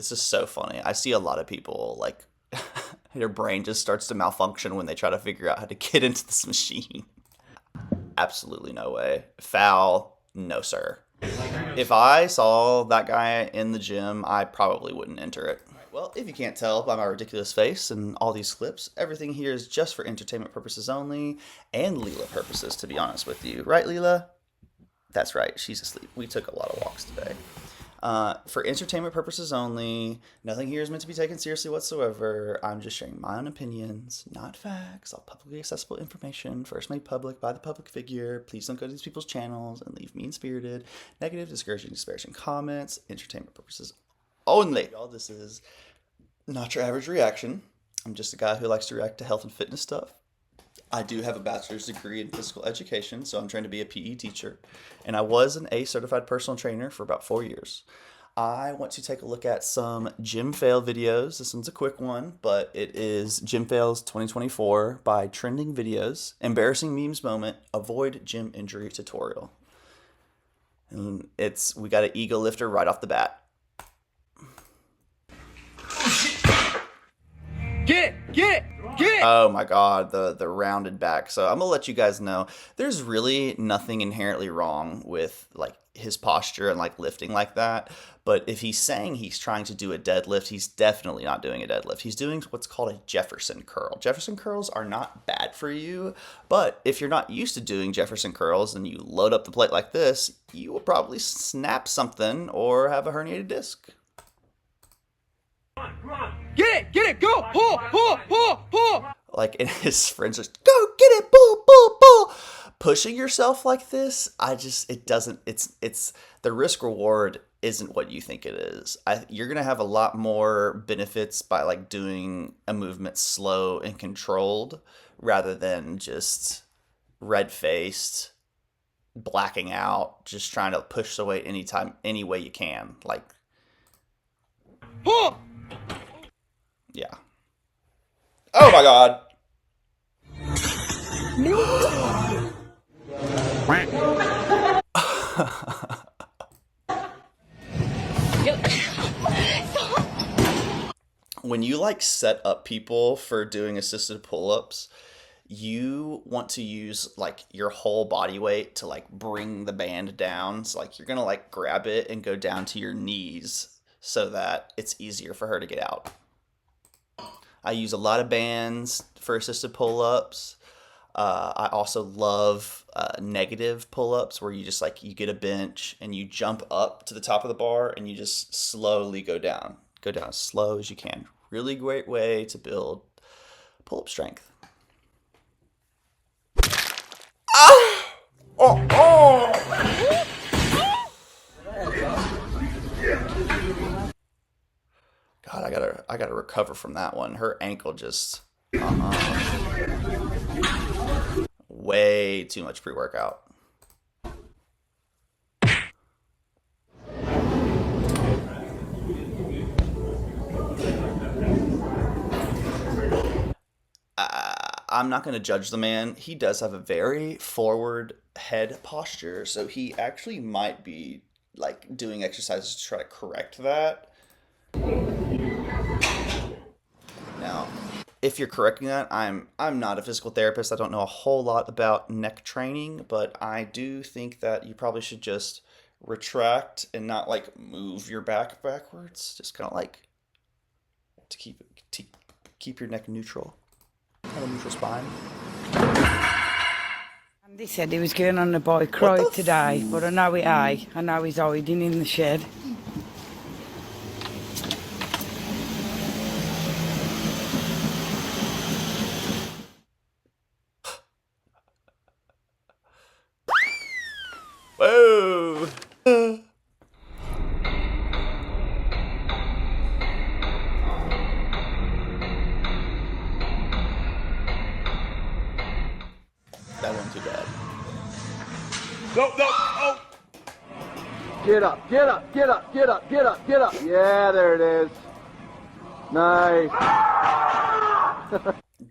This is so funny. I see a lot of people like their brain just starts to malfunction when they try to figure out how to get into this machine. Absolutely no way. Foul, no sir. If I saw that guy in the gym, I probably wouldn't enter it. Well, if you can't tell by my ridiculous face and all these clips, everything here is just for entertainment purposes only and Leela purposes, to be honest with you. Right, Leela? That's right, she's asleep. We took a lot of walks today. For entertainment purposes only, nothing here is meant to be taken seriously whatsoever. I'm just sharing my own opinions, not facts. All publicly accessible information, first made public by the public figure. Please don't go to these people's channels and leave mean-spirited, negative, discouraging, disparaging comments. Entertainment purposes only. Y'all, this is not your average reaction. I'm just a guy who likes to react to health and fitness stuff. I do have a bachelor's degree in physical education, so I'm trained to be a PE teacher. And I was an A certified personal trainer for about 4 years. I want to take a look at some gym fail videos. This one's a quick one, but it is Gym Fails 2024 by Trending Videos. Embarrassing memes moment, avoid gym injury tutorial. And we got an ego lifter right off the bat. Get it! Oh my god, the rounded back. So I'm gonna let you guys know there's really nothing inherently wrong with like his posture and like lifting like that. But if he's saying he's trying to do a deadlift, he's definitely not doing a deadlift. He's doing what's called a Jefferson curl. Jefferson curls are not bad for you, but if you're not used to doing Jefferson curls and you load up the plate like this, you will probably snap something or have a herniated disc. Get it! Go! Pull! Like, and his friends are, go get it, pull. Pushing yourself like this, the risk reward isn't what you think it is. You're going to have a lot more benefits by like doing a movement slow and controlled rather than just red-faced, blacking out, just trying to push the weight any way you can. Like, Pull! Yeah. Oh my god. When you like set up people for doing assisted pull-ups, you want to use like your whole body weight to like bring the band down. So like you're gonna like grab it and go down to your knees so that it's easier for her to get out. I use a lot of bands for assisted pull-ups. I also love negative pull-ups where you just like, you get a bench and you jump up to the top of the bar and you just slowly go down. Go down as slow as you can. Really great way to build pull-up strength. Ah! Oh! God, I gotta recover from that one. Her ankle just way too much pre-workout. I'm not going to judge the man. He does have a very forward head posture, so he actually might be like doing exercises to try to correct that. Now, if you're correcting that, I'm not a physical therapist. I don't know a whole lot about neck training, but I do think that you probably should just retract and not like move your back backwards. Just kind of like to keep your neck neutral. Kind of neutral spine. Andy said he was going on a bike ride today, but I know I know he's hiding in the shed. Whoa! That wasn't too bad. No, oh! Get up. Yeah, there it is. Nice.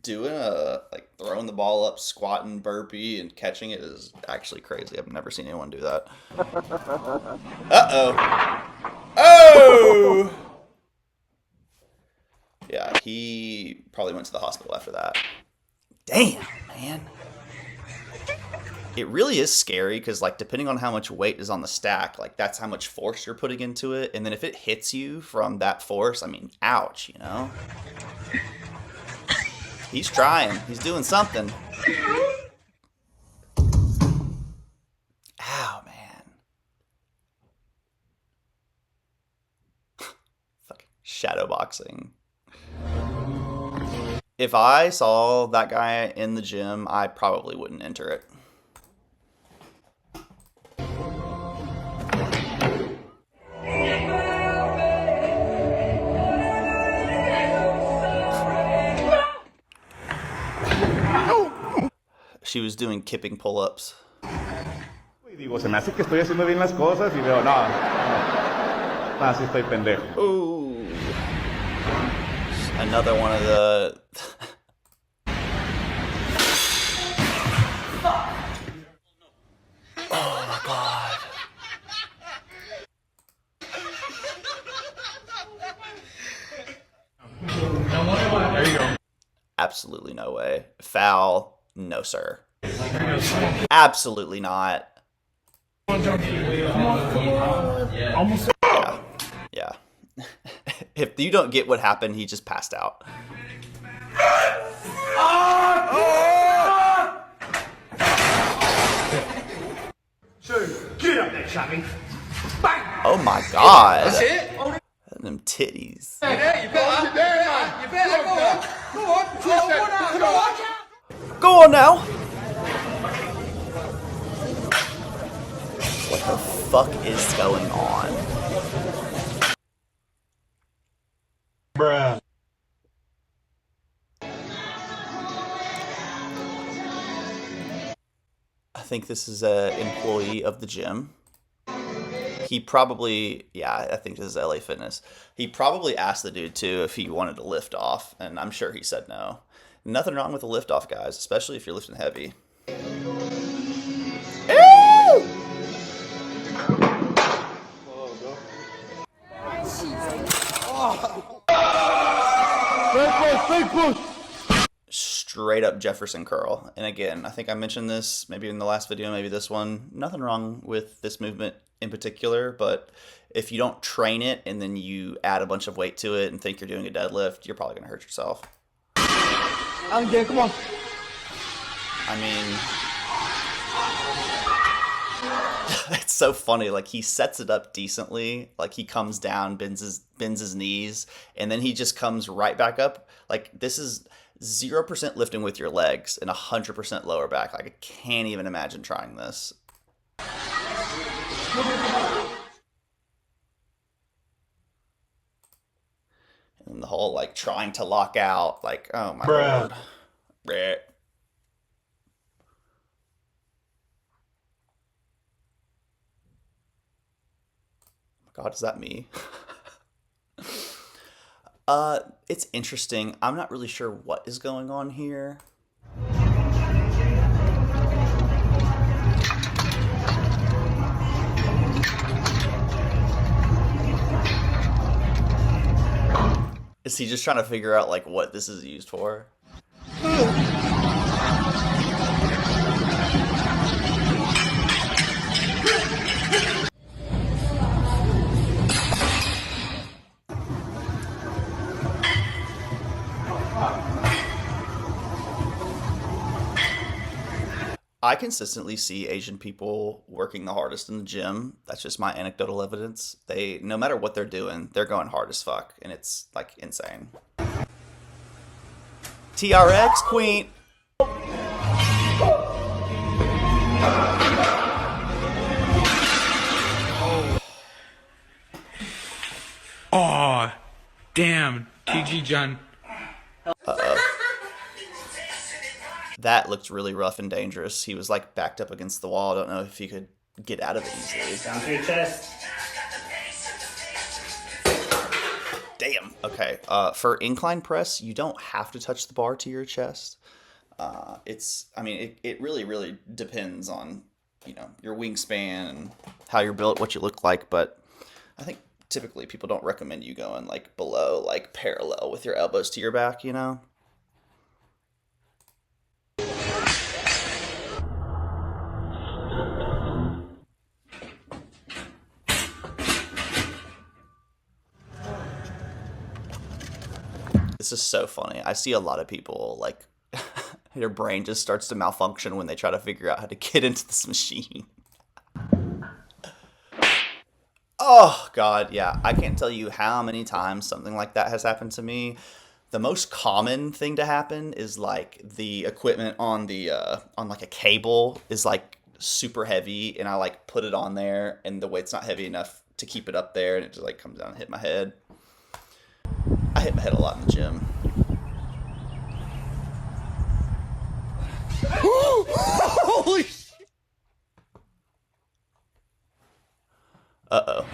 Doing throwing the ball up, squatting, burpee, and catching it is actually crazy. I've never seen anyone do that. Uh-oh. Oh! He probably went to the hospital after that. Damn, man. It really is scary because, like, depending on how much weight is on the stack, like, that's how much force you're putting into it. And then if it hits you from that force, I mean, ouch, you know? He's trying. He's doing something. Ow, man. Fucking shadowboxing. If I saw that guy in the gym, I probably wouldn't enter it. She was doing kipping pull-ups. Y digo, se me hace que estoy haciendo bien las cosas y veo, no, sí estoy pendejo. Ooh. Another one of the... Oh my god. There you go. Absolutely no way. Foul. No, sir. Absolutely not. Yeah. Yeah. If you don't get what happened, he just passed out. Get up there, Chappie. Oh my god. That's it. Them titties. Hey, you better go on. Go on. Go on. Go on now. What the fuck is going on? Bruh. I think this is an employee of the gym. He probably, yeah, I think this is LA Fitness. He probably asked the dude too if he wanted to lift off, and I'm sure he said no. Nothing wrong with a lift off, guys, especially if you're lifting heavy. Ew! Straight up Jefferson curl. And again, I think I mentioned this maybe in the last video, maybe this one. Nothing wrong with this movement in particular, but if you don't train it and then you add a bunch of weight to it and think you're doing a deadlift, you're probably going to hurt yourself. Again, come on. I mean, it's so funny. Like, he sets it up decently. Like, he comes down, bends his knees, and then he just comes right back up. Like, this is 0% lifting with your legs and 100% lower back. Like, I can't even imagine trying this. And the whole, like, trying to lock out. Like, oh my lord. Bleh. God, is that me? It's interesting. I'm not really sure what is going on here. Is he just trying to figure out, like, what this is used for? I consistently see Asian people working the hardest in the gym. That's just my anecdotal evidence. They, no matter what they're doing, they're going hard as fuck, and it's, like, insane. TRX Queen. Oh, damn, TG John. That looked really rough and dangerous. He was, like, backed up against the wall. I don't know if he could get out of it easily. Down to your chest. Damn. Okay. For incline press, you don't have to touch the bar to your chest. I mean, it really, really depends on, you know, your wingspan and how you're built, what you look like. But I think typically people don't recommend you going like below, like parallel with your elbows to your back, you know? This is so funny. I see a lot of people like their brain just starts to malfunction when they try to figure out how to get into this machine. Oh, God, yeah. I can't tell you how many times something like that has happened to me. The most common thing to happen is like the equipment on the on like a cable is like super heavy, and I like put it on there, and the weight's not heavy enough to keep it up there, and it just like comes down and hit my head. I hit my head a lot in the gym. Holy shit! Uh-oh.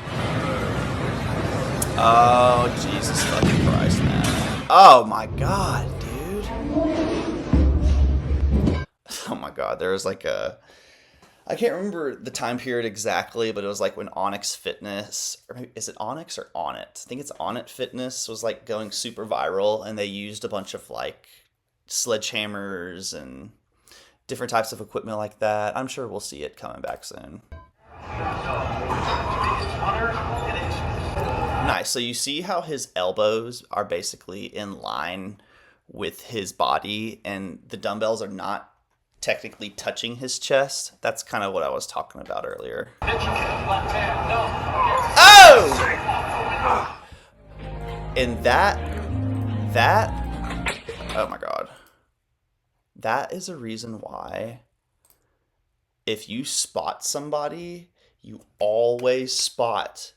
Oh, Jesus fucking Christ, man. Oh my God, dude. Oh my God, there was like a... I can't remember the time period exactly, but it was like when Onyx Fitness, or maybe, is it Onyx or Onnit? I think it's Onnit Fitness was like going super viral, and they used a bunch of like sledgehammers and different types of equipment like that. I'm sure we'll see it coming back soon. Nice. So you see how his elbows are basically in line with his body, and the dumbbells are not technically touching his chest. That's kind of what I was talking about earlier. Oh! And that, oh my God. That is a reason why if you spot somebody, you always spot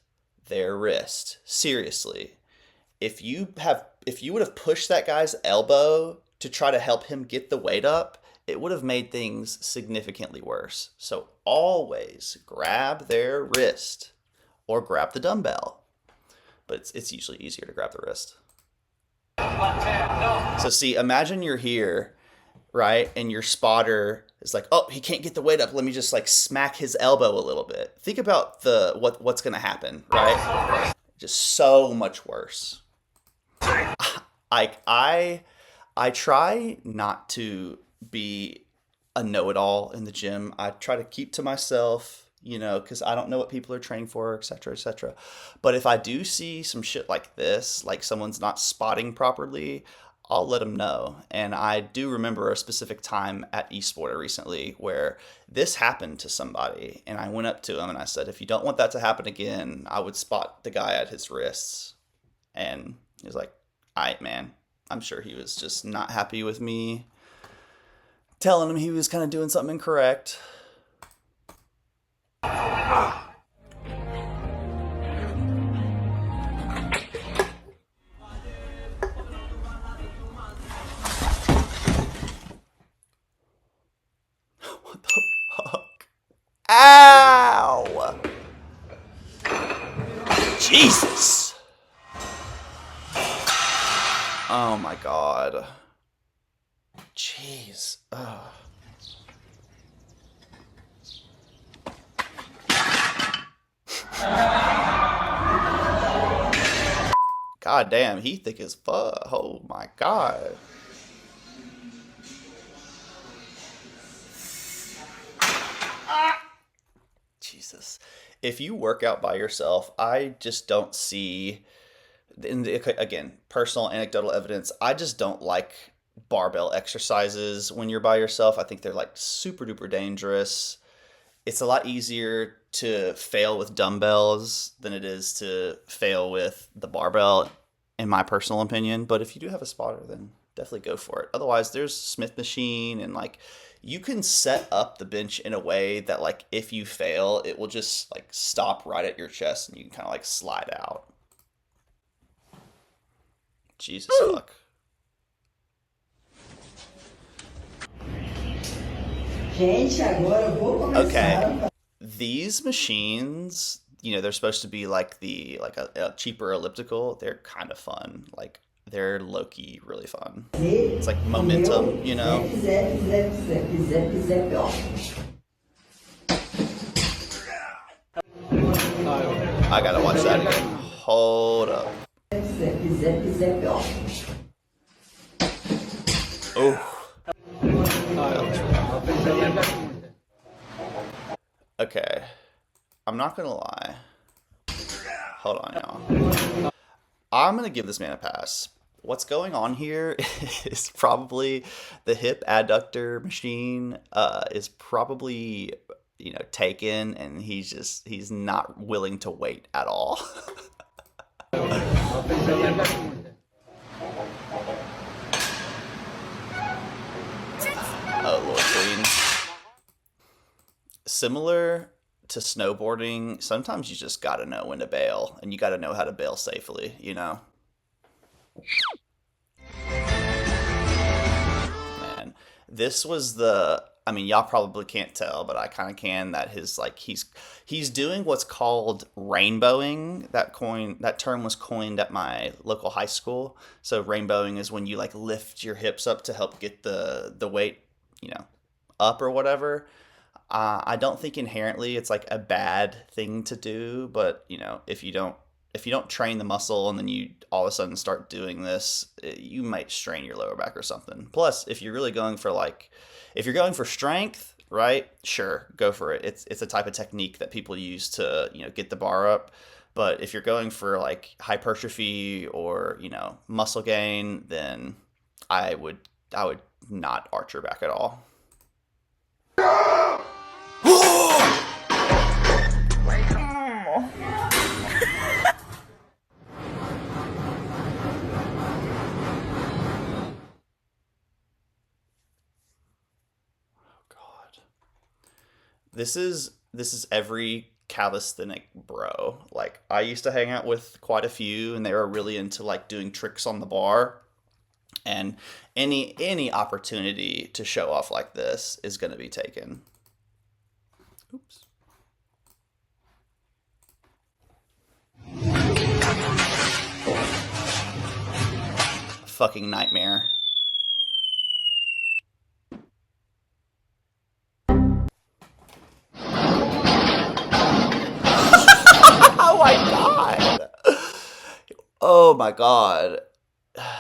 their wrist. Seriously. If you would have pushed that guy's elbow to try to help him get the weight up, it would have made things significantly worse. So always grab their wrist or grab the dumbbell. But it's usually easier to grab the wrist. So see, imagine you're here, right? And your spotter is like, oh, he can't get the weight up. Let me just like smack his elbow a little bit. Think about what's going to happen, right? Just so much worse. I try not to be a know-it-all in the gym. I try to keep to myself, you know, because I don't know what people are training for, etc., etc. But if I do see some shit like this, like someone's not spotting properly, I'll let them know. And I do remember a specific time at eSporter recently where this happened to somebody, and I went up to him and I said, if you don't want that to happen again, I would spot the guy at his wrists. And he was like, all right, man. I'm sure he was just not happy with me telling him he was kind of doing something incorrect. What the fuck? Ow! Jesus! Oh my God. Jeez. Ugh. God damn, he thick as fuck. Oh my God. Jesus. If you work out by yourself, I just don't see, again, personal anecdotal evidence, I just don't like barbell exercises when you're by yourself. I think they're like super duper dangerous. It's a lot easier to fail with dumbbells than it is to fail with the barbell, in my personal opinion. But if you do have a spotter, then definitely go for it. Otherwise, there's Smith machine, and like you can set up the bench in a way that like if you fail, it will just like stop right at your chest and you can kind of like slide out. Jesus fuck. Okay, these machines, you know, they're supposed to be like a cheaper elliptical. They're kind of fun. Like they're low-key really fun. It's like momentum, you know. I gotta watch that again. Hold up. Oh. Okay. I'm not gonna lie. Hold on, y'all. I'm gonna give this man a pass. What's going on here is probably the hip adductor machine is probably, you know, taken, and he's not willing to wait at all. Oh, Lord Queen. Similar to snowboarding, sometimes you just gotta know when to bail, and you gotta know how to bail safely, you know? Man, this was I mean, y'all probably can't tell, but I kind of can, that he's doing what's called rainbowing. That term was coined at my local high school. So rainbowing is when you like lift your hips up to help get the weight, you know, up or whatever. I don't think inherently it's like a bad thing to do, but you know, if you don't train the muscle and then you all of a sudden start doing this, you might strain your lower back or something. Plus, if you're really going for if you're going for strength, right? Sure, go for it. It's a type of technique that people use to, you know, get the bar up. But if you're going for like hypertrophy or, you know, muscle gain, then I would not arch your back at all. This is every calisthenic bro. Like, I used to hang out with quite a few, and they were really into like doing tricks on the bar. And any opportunity to show off like this is going to be taken. Oops. Fucking nightmare. Oh my god. Oh my god.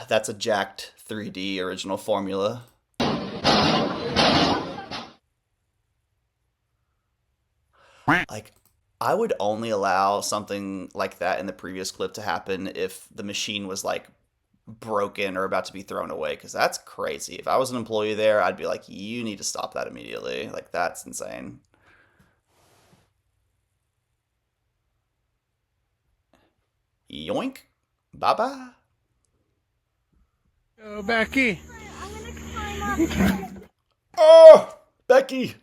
That's a jacked 3D original formula. Like, I would only allow something like that in the previous clip to happen if the machine was like broken or about to be thrown away, because that's crazy. If I was an employee there, I'd be like, you need to stop that immediately. Like, that's insane. Yoink. Bye-bye. Oh, Becky. Oh, Becky.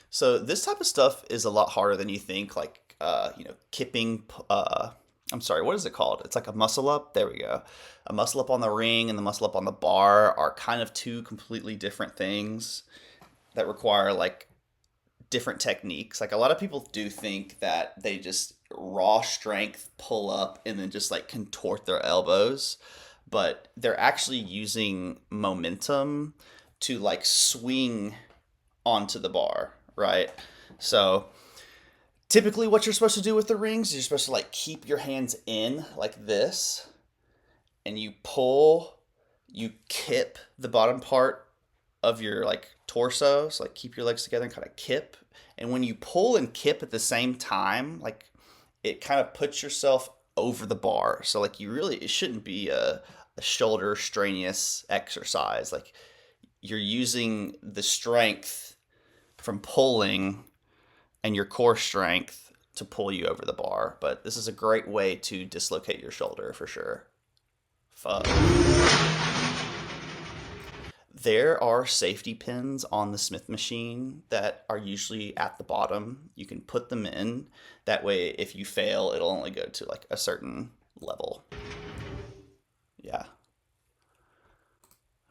So this type of stuff is a lot harder than you think. Like, you know, kipping. I'm sorry, what is it called? It's like a muscle up. There we go. A muscle up on the ring and the muscle up on the bar are kind of two completely different things that require like different techniques. Like, a lot of people do think that they just raw strength pull up and then just like contort their elbows, but they're actually using momentum to like swing onto the bar, right? So typically what you're supposed to do with the rings is you're supposed to like keep your hands in like this, and you pull, you kip the bottom part of your like torso. So like keep your legs together and kind of kip. And when you pull and kip at the same time, like it kind of puts yourself over the bar. So like it shouldn't be a shoulder strenuous exercise. Like, you're using the strength from pulling and your core strength to pull you over the bar. But this is a great way to dislocate your shoulder for sure. Fuck. There are safety pins on the Smith machine that are usually at the bottom. You can put them in. That way, if you fail, it'll only go to like a certain level. Yeah.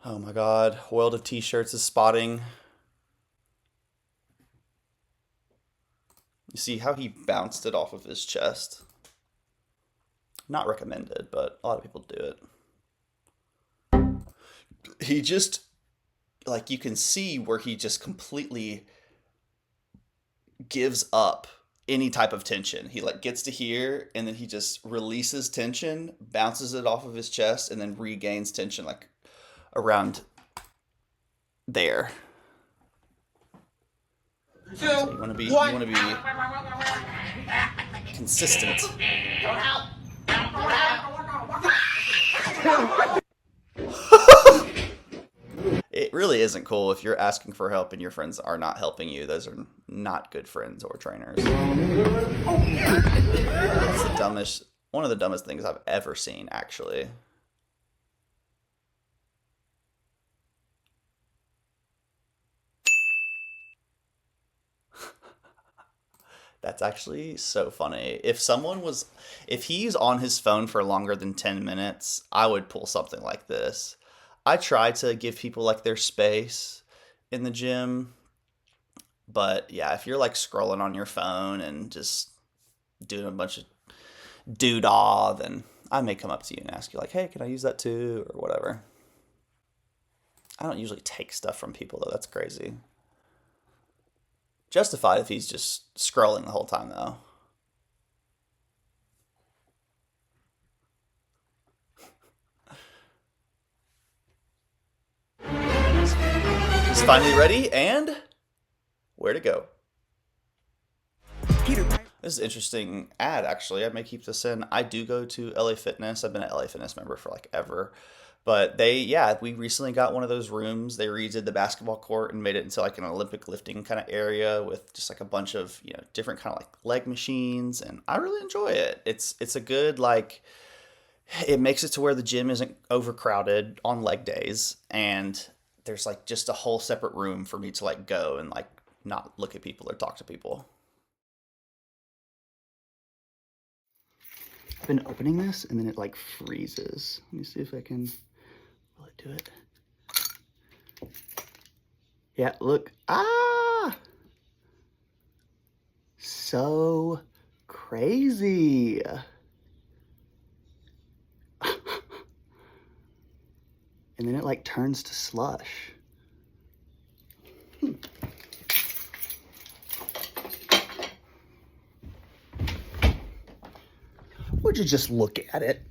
Oh my god. World of T-shirts is spotting. You see how he bounced it off of his chest? Not recommended, but a lot of people do it. He just, like, you can see where he just completely gives up any type of tension. He like gets to here and then he just releases tension, bounces it off of his chest, and then regains tension like around there. So you want to be consistent. It really isn't cool if you're asking for help and your friends are not helping you. Those are not good friends or trainers. That's one of the dumbest things I've ever seen, actually. That's actually so funny. If he's on his phone for longer than 10 minutes, I would pull something like this. I try to give people like their space in the gym, but yeah, if you're like scrolling on your phone and just doing a bunch of doodah, then I may come up to you and ask you like, hey, can I use that too, or whatever. I don't usually take stuff from people though. That's crazy. Justified if he's just scrolling the whole time though. He's finally ready, and where to go. This is an interesting ad, actually. I may keep this in. I do go to LA Fitness. I've been an LA Fitness member for like ever. But we recently got one of those rooms. They redid the basketball court and made it into like an Olympic lifting kind of area with just like a bunch of, different kind of like leg machines. And I really enjoy it. It's a good, like, it makes it to where the gym isn't overcrowded on leg days. And there's like just a whole separate room for me to like go and like not look at people or talk to people. I've been opening this and then it like freezes. Let me see if I can, will it do it? Yeah, look. Ah! So crazy. And then it like turns to slush. Would you just look at it?